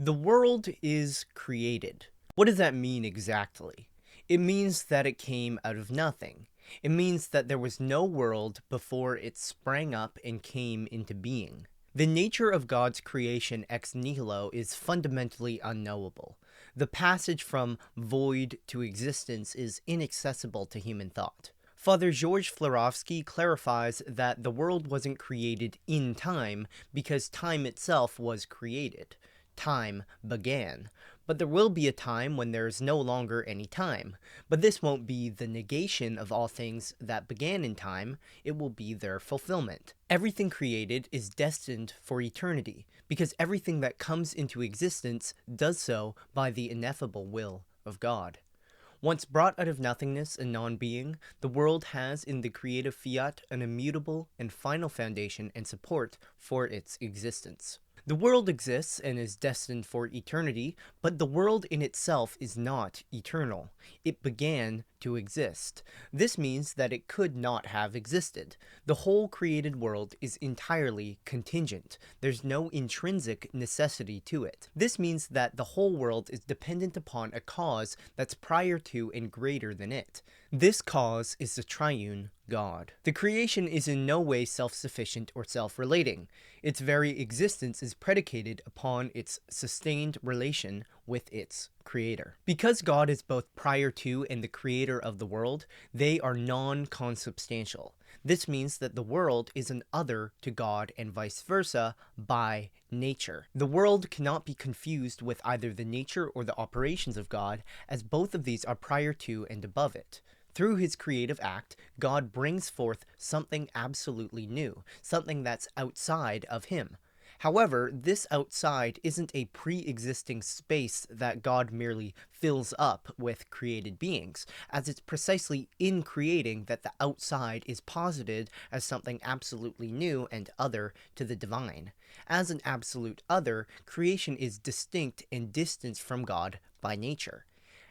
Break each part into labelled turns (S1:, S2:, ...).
S1: The world is created. What does that mean exactly? It means that it came out of nothing. It means that there was no world before it sprang up and came into being. The nature of God's creation ex nihilo is fundamentally unknowable. The passage from void to existence is inaccessible to human thought. Father George Florovsky clarifies that the world wasn't created in time because time itself was created. Time began. But there will be a time when there is no longer any time. But this won't be the negation of all things that began in time, it will be their fulfillment. Everything created is destined for eternity, because everything that comes into existence does so by the ineffable will of God. Once brought out of nothingness and non-being, the world has in the creative fiat an immutable and final foundation and support for its existence. The world exists and is destined for eternity, but the world in itself is not eternal. It began to exist. This means that it could not have existed. The whole created world is entirely contingent. There's no intrinsic necessity to it. This means that the whole world is dependent upon a cause that's prior to and greater than it. This cause is the triune God. The creation is in no way self-sufficient or self-relating. Its very existence is predicated upon its sustained relation with its creator. Because God is both prior to and the creator of the world, they are non-consubstantial. This means that the world is an other to God and vice versa by nature. The world cannot be confused with either the nature or the operations of God, as both of these are prior to and above it. Through his creative act, God brings forth something absolutely new, something that's outside of him. However, this outside isn't a pre-existing space that God merely fills up with created beings, as it's precisely in creating that the outside is posited as something absolutely new and other to the divine. As an absolute other, creation is distinct and distanced from God by nature.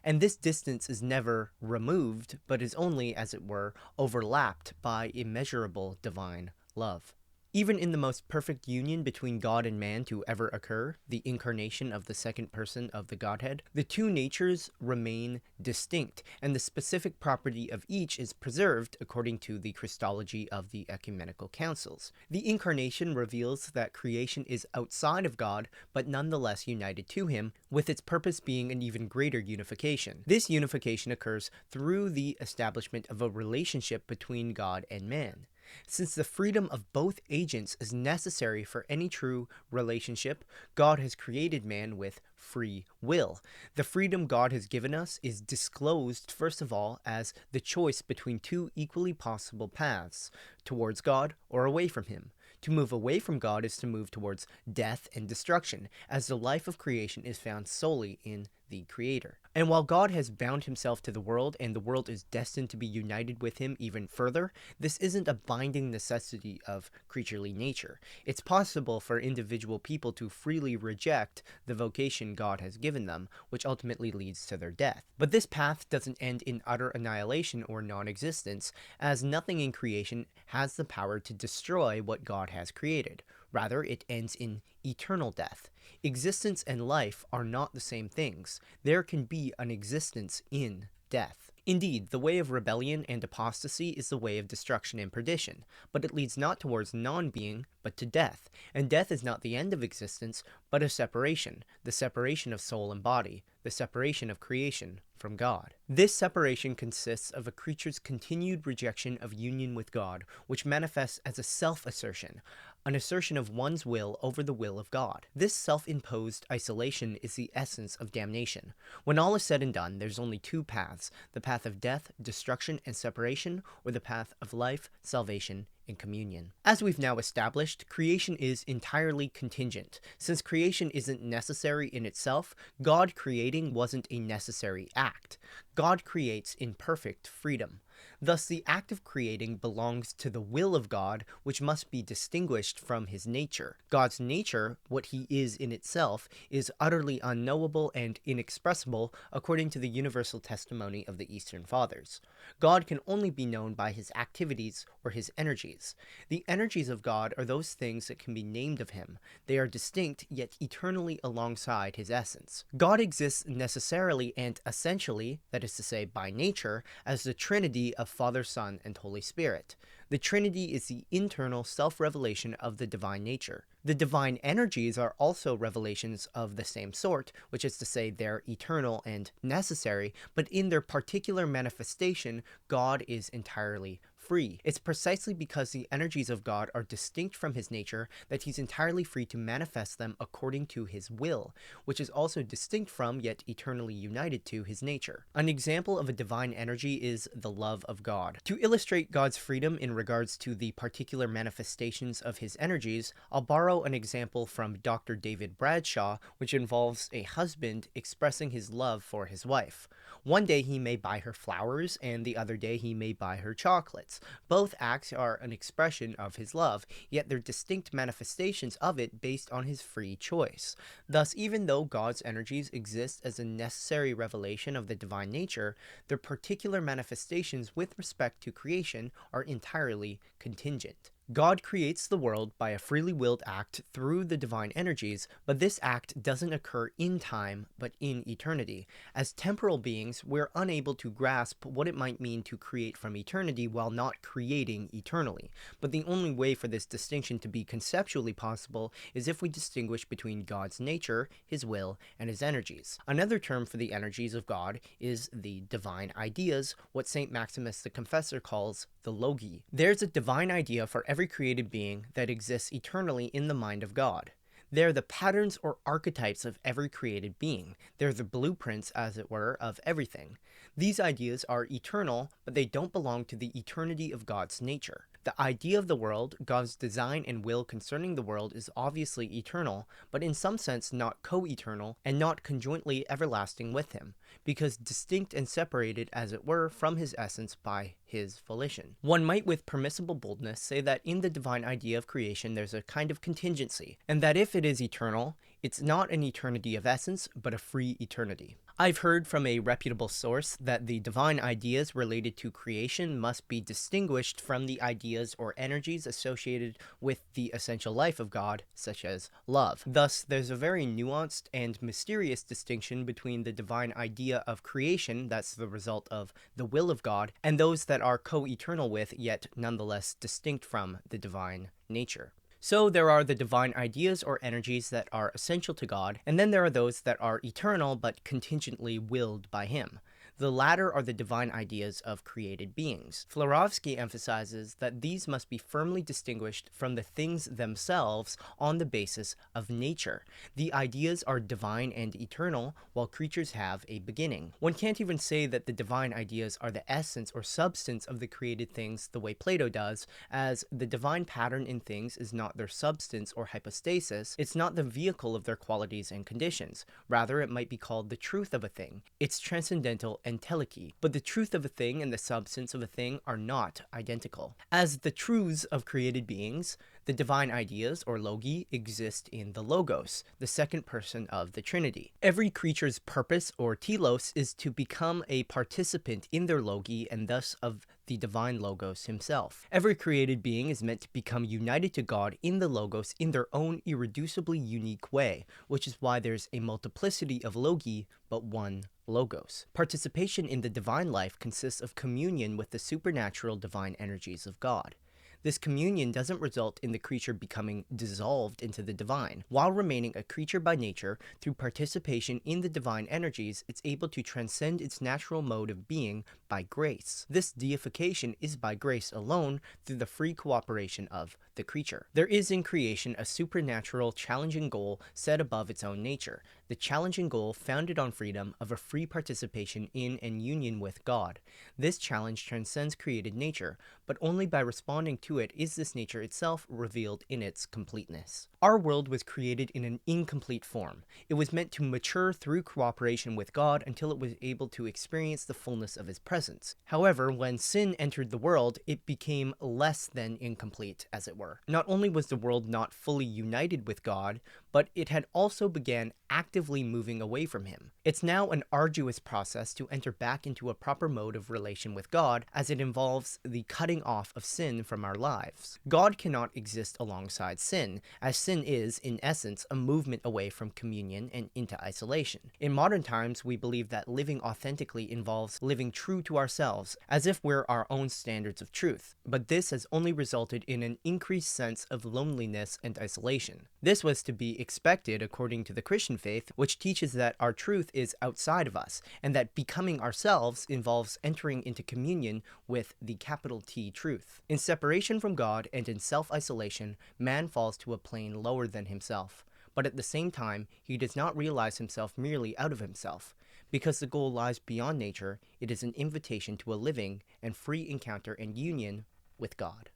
S1: And this distance is never removed, but is only, as it were, overlapped by immeasurable divine love. Even in the most perfect union between God and man to ever occur, the incarnation of the second person of the Godhead, the two natures remain distinct, and the specific property of each is preserved according to the Christology of the ecumenical councils. The incarnation reveals that creation is outside of God, but nonetheless united to him, with its purpose being an even greater unification. This unification occurs through the establishment of a relationship between God and man. Since the freedom of both agents is necessary for any true relationship, God has created man with free will. The freedom God has given us is disclosed, first of all, as the choice between two equally possible paths, towards God or away from him. To move away from God is to move towards death and destruction, as the life of creation is found solely in the Creator. And while God has bound himself to the world, and the world is destined to be united with him even further, this isn't a binding necessity of creaturely nature. It's possible for individual people to freely reject the vocation God has given them, which ultimately leads to their death. But this path doesn't end in utter annihilation or non-existence, as nothing in creation has the power to destroy what God has created. Rather, it ends in eternal death. Existence and life are not the same things. There can be an existence in death. Indeed, the way of rebellion and apostasy is the way of destruction and perdition, but it leads not towards non-being, but to death. And death is not the end of existence, but a separation, the separation of soul and body, the separation of creation from God. This separation consists of a creature's continued rejection of union with God, which manifests as a self-assertion, an assertion of one's will over the will of God. This self-imposed isolation is the essence of damnation. When all is said and done, there's only two paths, the path of death, destruction, and separation, or the path of life, salvation, and communion. As we've now established, creation is entirely contingent. Since creation isn't necessary in itself, God creating wasn't a necessary act. God creates in perfect freedom. Thus, the act of creating belongs to the will of God, which must be distinguished from his nature. God's nature, what he is in itself, is utterly unknowable and inexpressible according to the universal testimony of the Eastern Fathers. God can only be known by his activities or his energies. The energies of God are those things that can be named of him. They are distinct, yet eternally alongside his essence. God exists necessarily and essentially, that is to say, by nature, as the Trinity of Father, Son, and Holy Spirit. The Trinity is the internal self-revelation of the divine nature. The divine energies are also revelations of the same sort, which is to say they're eternal and necessary, but in their particular manifestation, God is entirely free. It's precisely because the energies of God are distinct from his nature that he's entirely free to manifest them according to his will, which is also distinct from yet eternally united to his nature. An example of a divine energy is the love of God. To illustrate God's freedom in regards to the particular manifestations of his energies, I'll borrow an example from Dr. David Bradshaw, which involves a husband expressing his love for his wife. One day he may buy her flowers, and the other day he may buy her chocolates. Both acts are an expression of his love, yet they're distinct manifestations of it based on his free choice. Thus, even though God's energies exist as a necessary revelation of the divine nature, their particular manifestations with respect to creation are entirely contingent. God creates the world by a freely willed act through the divine energies, but this act doesn't occur in time, but in eternity. As temporal beings, we're unable to grasp what it might mean to create from eternity while not creating eternally. But the only way for this distinction to be conceptually possible is if we distinguish between God's nature, his will, and his energies. Another term for the energies of God is the divine ideas, what St. Maximus the Confessor calls the logi. There's a divine idea for every created being that exists eternally in the mind of God. They're the patterns or archetypes of every created being. They're the blueprints, as it were, of everything. These ideas are eternal, but they don't belong to the eternity of God's nature. The idea of the world, God's design and will concerning the world, is obviously eternal, but in some sense not co-eternal and not conjointly everlasting with him, because distinct and separated, as it were, from his essence by his volition. One might with permissible boldness say that in the divine idea of creation there's a kind of contingency, and that if it is eternal, it's not an eternity of essence, but a free eternity. I've heard from a reputable source that the divine ideas related to creation must be distinguished from the ideas or energies associated with the essential life of God, such as love. Thus, there's a very nuanced and mysterious distinction between the divine idea of creation, that's the result of the will of God, and those that are co-eternal with, yet nonetheless distinct from, the divine nature. So there are the divine ideas or energies that are essential to God, and then there are those that are eternal but contingently willed by him. The latter are the divine ideas of created beings. Florovsky emphasizes that these must be firmly distinguished from the things themselves on the basis of nature. The ideas are divine and eternal, while creatures have a beginning. One can't even say that the divine ideas are the essence or substance of the created things the way Plato does, as the divine pattern in things is not their substance or hypostasis, it's not the vehicle of their qualities and conditions. Rather, it might be called the truth of a thing. It's transcendental entelechy, but the truth of a thing and the substance of a thing are not identical. As the truths of created beings, the divine ideas, or logi, exist in the Logos, the second person of the Trinity. Every creature's purpose, or telos, is to become a participant in their logi, and thus of the divine Logos himself. Every created being is meant to become united to God in the Logos in their own irreducibly unique way, which is why there's a multiplicity of logi, but one Logos. Participation in the divine life consists of communion with the supernatural divine energies of God. This communion doesn't result in the creature becoming dissolved into the divine. While remaining a creature by nature, through participation in the divine energies, it's able to transcend its natural mode of being by grace. This deification is by grace alone, through the free cooperation of the creature. There is in creation a supernatural, challenging goal set above its own nature. The challenging goal founded on freedom of a free participation in and union with God. This challenge transcends created nature, but only by responding to it is this nature itself revealed in its completeness. Our world was created in an incomplete form. It was meant to mature through cooperation with God until it was able to experience the fullness of His presence. However, when sin entered the world, it became less than incomplete, as it were. Not only was the world not fully united with God, but it had also began actively moving away from Him. It's now an arduous process to enter back into a proper mode of relation with God, as it involves the cutting off of sin from our lives. God cannot exist alongside sin, as sin is, in essence, a movement away from communion and into isolation. In modern times, we believe that living authentically involves living true to ourselves, as if we're our own standards of truth. But this has only resulted in an increased sense of loneliness and isolation. This was to be expected according to the Christian faith, which teaches that our truth is outside of us, and that becoming ourselves involves entering into communion with the capital T truth. In separation from God and in self-isolation, man falls to a plane lower than himself. But at the same time, he does not realize himself merely out of himself. Because the goal lies beyond nature, it is an invitation to a living and free encounter and union with God.